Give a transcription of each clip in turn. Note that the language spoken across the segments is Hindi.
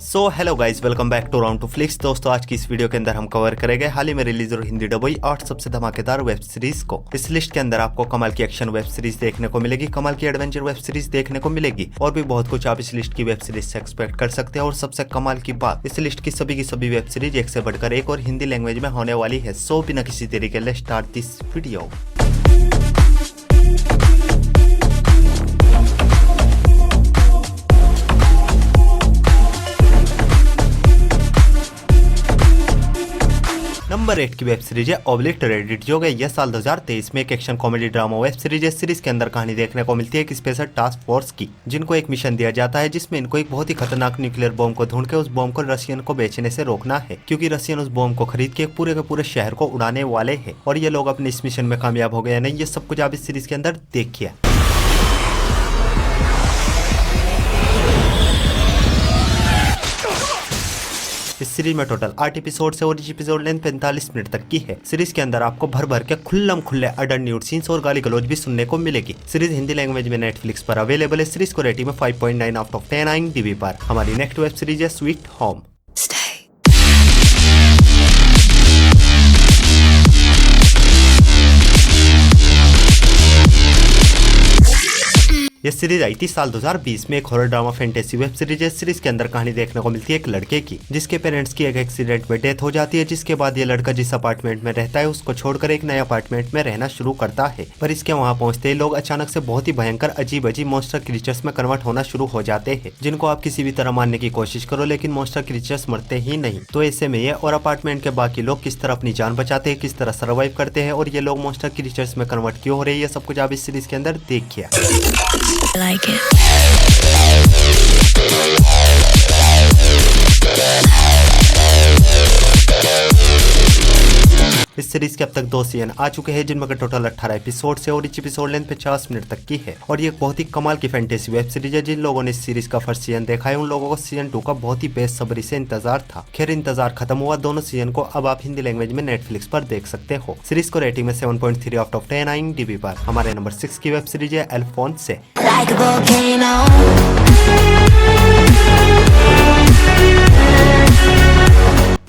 Hello guys, welcome back to round two flicks. दोस्तों, आज की इस वीडियो के अंदर हम कवर करेंगे हाल ही में रिलीज और हिंदी डब हुई 8 सबसे धमाकेदार वेब सीरीज को। इस लिस्ट के अंदर आपको कमाल की एक्शन वेब सीरीज देखने को मिलेगी, कमाल की एडवेंचर वेब सीरीज देखने को मिलेगी और भी बहुत कुछ आप इस लिस्ट की वेब सीरीज से एक्सपेक्ट कर सकते हैं। और सबसे कमाल की बात, इस लिस्ट की सभी वेब सीरीज एक से बढ़कर एक और हिंदी लैंग्वेज में होने वाली है। सो बिना किसी देरी के लिए स्टार्ट दिस वीडियो। नंबर 8 की वेब सीरीज है ओब्लिटरेटेड, जो कि यह साल 2023 में एक action comedy drama web series है। सीरीज के अंदर कहानी देखने को मिलती है एक स्पेशल टास्क फोर्स की, जिनको एक मिशन दिया जाता है जिसमें इनको एक बहुत ही खतरनाक न्यूक्लियर बॉम्ब को ढूंढ के उस बॉम्ब को रशियन को बेचने से रोकना है, क्योंकि रशियन उस बॉम्ब को खरीद के पूरे के पूरे शहर को उड़ाने वाले हैं। और ये लोग अपने इस मिशन में कामयाब हो गए नहीं, ये सब कुछ आप इस सीरीज के अंदर देखिए। इस सीरीज में टोटल 8 एपिसोड है और इस एपिसोड लेंथ 45 मिनट तक की है। सीरीज के अंदर आपको भर भर के खुल्ले अडल्ट न्यूड सीन्स और गाली गलौज भी सुनने को मिलेगी। सीरीज हिंदी लैंग्वेज में नेटफ्लिक्स पर अवेलेबल है। सीरीज को रेटिंग में 5.9 आउट ऑफ 10 IMDb पर। हमारी नेक्स्ट वेब सीरीज है स्वीट होम। यह सीरीज आई थी साल 2020 में। एक horror drama fantasy web series है। सीरीज के अंदर कहानी देखने को मिलती है एक लड़के की, जिसके पेरेंट्स की एक एक्सीडेंट में डेथ हो जाती है, जिसके बाद ये लड़का जिस अपार्टमेंट में रहता है उसको छोड़कर एक नए अपार्टमेंट में रहना शुरू करता है। पर इसके वहाँ पहुंचते ही लोग अचानक से बहुत ही भयंकर अजीब मॉन्स्टर क्रीचर्स में कन्वर्ट होना शुरू हो जाते हैं, जिनको आप किसी भी तरह मारने की कोशिश करो लेकिन मॉन्स्टर क्रीचर्स मरते ही नहीं। तो ऐसे में ये और अपार्टमेंट के बाकी लोग किस तरह अपनी जान बचाते हैं, किस तरह सर्वाइव करते हैं और ये लोग मॉन्स्टर क्रीचर्स में कन्वर्ट क्यों हो रहे हैं, ये सब कुछ आप इस सीरीज के अंदर देखिए। like it. इस सीरीज के अब तक 2 सीजन आ चुके हैं, जिनमें टोटल 18 एपिसोड है और इस एपिसोड लेंथ 50 मिनट तक की है। और ये एक बहुत ही कमाल की फैंटेसी वेब सीरीज है। जिन लोगों ने इस सीरीज का फर्स्ट सीजन देखा है उन लोगों को सीजन 2 का बहुत ही बेसब्री से इंतजार था। खैर, इंतजार खत्म हुआ। दोनों सीजन को अब आप हिंदी लैंग्वेज में नेटफ्लिक्स पर देख सकते हो। सीरीज को रेटिंग में 7.3 आउट ऑफ 10 IMDb पर। हमारे नंबर 6 की वेब सीरीज है अल्फोंसे।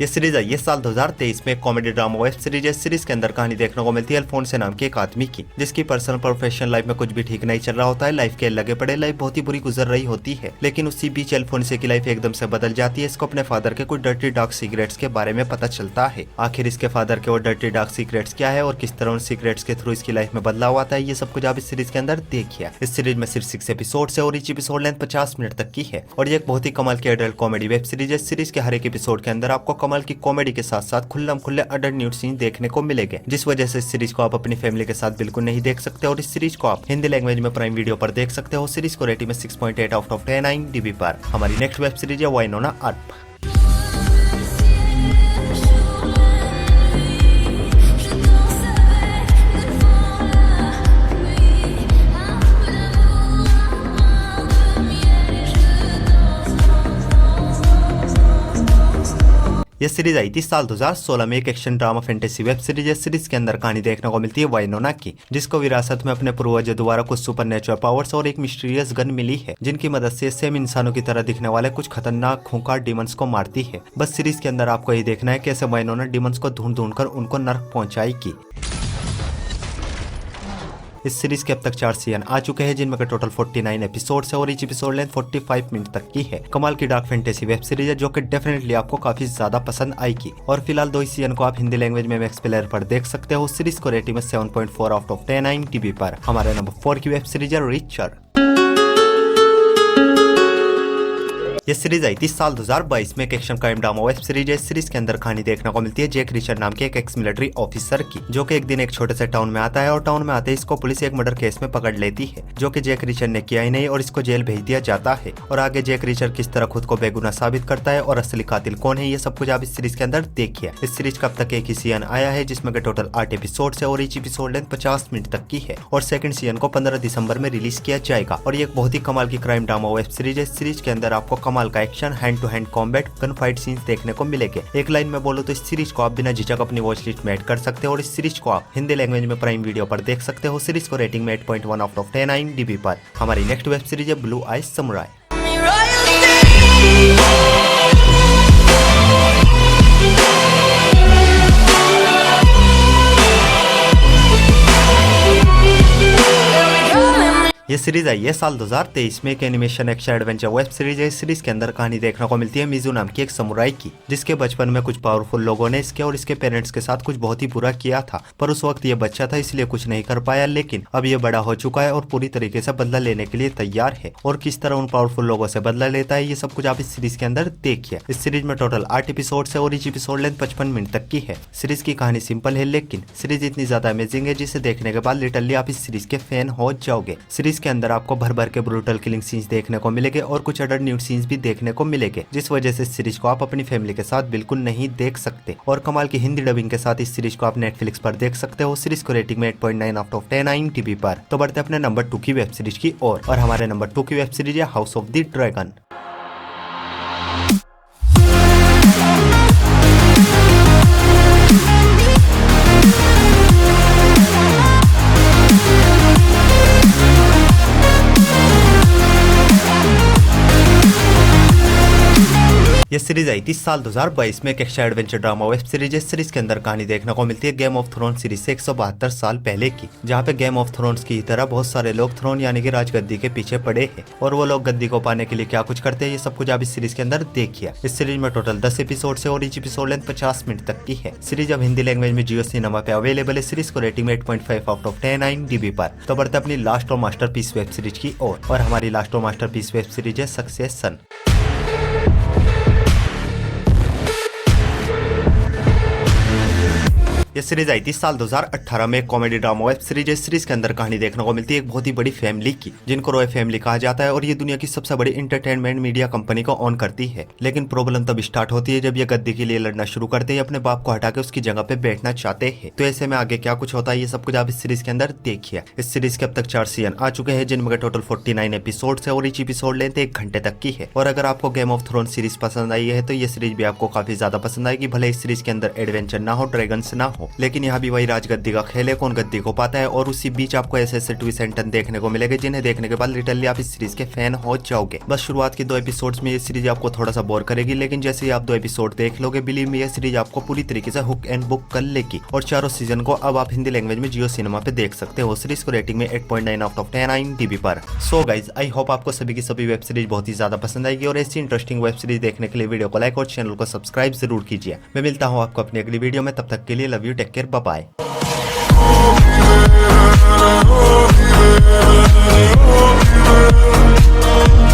ये सीरीज है ये साल 2023 में कॉमेडी ड्रामा वेब सीरीज है। सीरीज के अंदर कहानी देखने को मिलती है अल्फोंसे नाम के एक आदमी की, जिसकी पर्सनल प्रोफेशनल लाइफ में कुछ भी ठीक नहीं चल रहा होता है। लाइफ के लगे पड़े लाइफ बहुत ही बुरी गुजर रही होती है, लेकिन उसी बीच अल्फोंसे की लाइफ एकदम से बदल जाती है। इसको अपने फादर के कुछ डर्टी डार्क सीक्रेट्स के बारे में पता चलता है। आखिर इसके फादर के वो डर्टी डार्क सीक्रेट्स क्या है और किस तरह उन सीक्रेट्स के थ्रू इसकी लाइफ में बदलाव आता है, ये सब कुछ आप इस सीरीज के अंदर देखिए। इस सीरीज में सिर्फ 6 एपिसोड है और इस एपिसोड लेंथ 50 मिनट तक की है और ये एक बहुत ही कमाल की एडल्ट कॉमेडी वेब सीरीज है। सीरीज के हर एक एपिसोड के अंदर आपको कमाल की कॉमेडी के साथ साथ खुले अडल्ट न्यूड सीन देखने को मिलेंगे, जिस वजह से इस सीरीज को आप अपनी फैमिली के साथ बिल्कुल नहीं देख सकते। और इस सीरीज को आप हिंदी लैंग्वेज में प्राइम वीडियो पर देख सकते हो। सीरीज को रेटिंग में 6.8 आउट ऑफ 10 IMDb पर। हमारी नेक्स्ट वेब सीरीज है वाइनोना अर्प। यह सीरीज आई थी साल 2016 में। एक action drama fantasy web series है। सीरीज के अंदर कहानी देखने को मिलती है वाइनोना की, जिसको विरासत में अपने पूर्वजों द्वारा कुछ सुपरनेचुरल पावर्स और एक मिस्टीरियस गन मिली है, जिनकी मदद से सेम इंसानों की तरह दिखने वाले कुछ खतरनाक खूंखार डिमंस को मारती है। बस सीरीज के अंदर आपको ये देखना है कैसे वाइनोना डिमंस को ढूंढ कर उनको नर्क पहुंचाएगी। इस सीरीज के अब तक 4 सीजन आ चुके हैं, जिनमें टोटल 49 एपिसोड है और इस एपिसोड लेंथ 45 मिनट तक की है। कमाल की डार्क फैंटेसी वेब सीरीज है, जो कि डेफिनेटली आपको काफी ज्यादा पसंद आएगी। और फिलहाल 2 सीजन को आप हिंदी लैंग्वेज में मैक्स प्लेयर पर देख सकते हो। सीरीज को रेटिंग में 7.4 आउट ऑफ 10 IMDb पर। हमारे नंबर 4 की वेब सीरीज है रिचर। यह सीरीज आई थी साल 2022 में। एक action crime drama web series है। सीरीज के अंदर कहानी देखने को मिलती है जैक रिचर नाम के एक एक्स मिलिट्री ऑफिसर की, जो कि एक दिन एक छोटे से टाउन में आता है और टाउन में आते ही इसको पुलिस एक मर्डर केस में पकड़ लेती है, जो कि जैक रिचर ने किया ही नहीं और इसको जेल भेज दिया जाता है। और आगे जैक रिचर किस तरह खुद को बेगुनाह साबित करता है और असली कातिल कौन है, ये सब कुछ आप इस सीरीज के अंदर देखिए। इस सीरीज का अब तक एक ही सीजन आया है, जिसमें टोटल 8 एपिसोड है और इस एपिसोड लेंथ 50 मिनट तक की है और सेकंड सीजन को 15 दिसंबर में रिलीज किया जाएगा। और ये एक बहुत ही कमाल की क्राइम ड्रामा वेब सीरीज है। सीरीज के अंदर आपको कमाल का action, hand to hand combat, gun fight scenes देखने को मिलेंगे। एक लाइन में बोलो तो इस सीरीज को आप बिना झिझक अपनी वॉच लिस्ट में ऐड कर सकते हो और इस सीरीज को आप हिंदी लैंग्वेज में प्राइम वीडियो पर देख सकते हो। सीरीज को रेटिंग में 8.1 आउट ऑफ 10 IMDb पर। हमारी नेक्स्ट वेब सीरीज है ब्लू आइज समुराई। सीरीज आई है साल 2023 में। एक animation action adventure web series है। इस सीरीज के अंदर कहानी देखने को मिलती है मिजू नाम की एक समुराई की, जिसके बचपन में कुछ पावरफुल लोगों ने इसके और इसके पेरेंट्स के साथ कुछ बहुत ही बुरा किया था, पर उस वक्त ये बच्चा था इसलिए कुछ नहीं कर पाया। लेकिन अब ये बड़ा हो चुका है और पूरी तरीके से बदला लेने के लिए तैयार है, और किस तरह उन पावरफुल लोगों से बदला लेता है ये सब कुछ आप इस सीरीज के अंदर देखिए। इस सीरीज में टोटल 8 एपिसोड है और each एपिसोड लेंथ 55 मिनट तक की है। सीरीज की कहानी सिंपल है, लेकिन सीरीज इतनी ज्यादा अमेजिंग है जिसे देखने के बाद लिटरली आप इस सीरीज के फैन हो जाओगे। सीरीज के अंदर आपको भर भर के ब्रूटल किलिंग सीन्स देखने को मिलेंगे और कुछ अडल्ट न्यूड सीन्स भी देखने को मिलेंगे, जिस वजह से इस सीरीज को आप अपनी फैमिली के साथ बिल्कुल नहीं देख सकते। और कमाल की हिंदी डबिंग के साथ इस सीरीज को आप नेटफ्लिक्स पर देख सकते हो। सीरीज को रेटिंग में 8.9 आउट ऑफ 10 IMDb पर। तो बढ़ते अपने नंबर 2 की वेब सीरीज की ओर, और हमारे नंबर 2 की वेब सीरीज है हाउस ऑफ द ड्रैगन। यह सीरीज आई थी साल 2022 में। एक action adventure drama web series है। सीरीज के अंदर कहानी देखने को मिलती है गेम ऑफ थ्रोन सीरीज से 172 साल पहले की, जहाँ पे गेम ऑफ थ्रोन्स की तरह बहुत सारे लोग थ्रोन यानी कि राजगद्दी के पीछे पड़े हैं, और वो लोग गद्दी को पाने के लिए क्या कुछ करते हैं ये सब कुछ आप इस सीरीज के अंदर देखिए। इस सीरीज में टोटल 10 एपिसोड है और each एपिसोड लेंथ 50 मिनट तक की है। सीरीज अब हिंदी लैंग्वेज में जियो सिनेमा पे अवेलेबल है। सीरीज को रेटिंग में 8.5 आउट ऑफ 10 IMDb पर। तो बढ़ते अपनी लास्ट और मास्टरपीस वेब सीरीज की ओर, और हमारी लास्ट और मास्टरपीस वेब सीरीज है सक्सेशन। यह सीरीज आई थी साल 2018 में। एक कॉमेडी ड्रामा वेब सीरीज है। सीरीज के अंदर कहानी देखने को मिलती है एक बहुत ही बड़ी फैमिली की, जिनको रॉय फैमिली कहा जाता है, और ये दुनिया की सबसे बड़ी इंटरटेनमेंट मीडिया कंपनी को ऑन करती है। लेकिन प्रॉब्लम तब स्टार्ट होती है जब ये गद्दी के लिए लड़ना शुरू करते हैं, अपने बाप को हटा के उसकी जगह पे बैठना चाहते हैं। तो ऐसे में आगे क्या कुछ होता है ये सब कुछ आप इस सीरीज के अंदर देखिए। इस सीरीज के अब तक 4 सीजन आ चुके हैं, जिनमें टोटल 49 एपिसोड है और each एपिसोड लेंथ 1 घंटे तक की है। और अगर आपको गेम ऑफ थ्रोन सीरीज पसंद आई है तो ये सीरीज भी आपको काफी ज्यादा पसंद आएगी। भले इस सीरीज के अंदर एडवेंचर ना हो, ड्रैगन्स ना हो, लेकिन यहाँ भी राजगद्दी का खेल है, कौन गद्दी को पाता है। और उसी बीच आपको ऐसे ट्विस्ट एंड टर्न देखने को मिलेंगे जिन्हें देखने के बाद लिटरली आप इस सीरीज के फैन हो जाओगे। बस शुरुआत के 2 एपिसोड्स में ये सीरीज आपको थोड़ा सा बोर करेगी, लेकिन जैसे ही आप 2 एपिसोड देख लोगे, बिलीव मी, ये सीरीज आपको पूरी तरीके से हुक एंड बुक कर लेगी। और चारों सीजन को अब आप हिंदी लैंग्वेज में जियो सिनेमा पे देख सकते हो। सीरीज को रेटिंग में 8.9 आउट ऑफ 10 IMDb पर। सो गाइज, आई होप आपको सभी की सभी वेब सीरीज बहुत ही ज्यादा पसंद आएगी, और ऐसी इंटरेस्टिंग वेब सीरीज देखने के लिए वीडियो को लाइक और चैनल को सब्सक्राइब जरूर कीजिए। मैं मिलता हूँ आपको अपनी अगली वीडियो में, तब तक के लिए love you, take care, bye bye. Oh,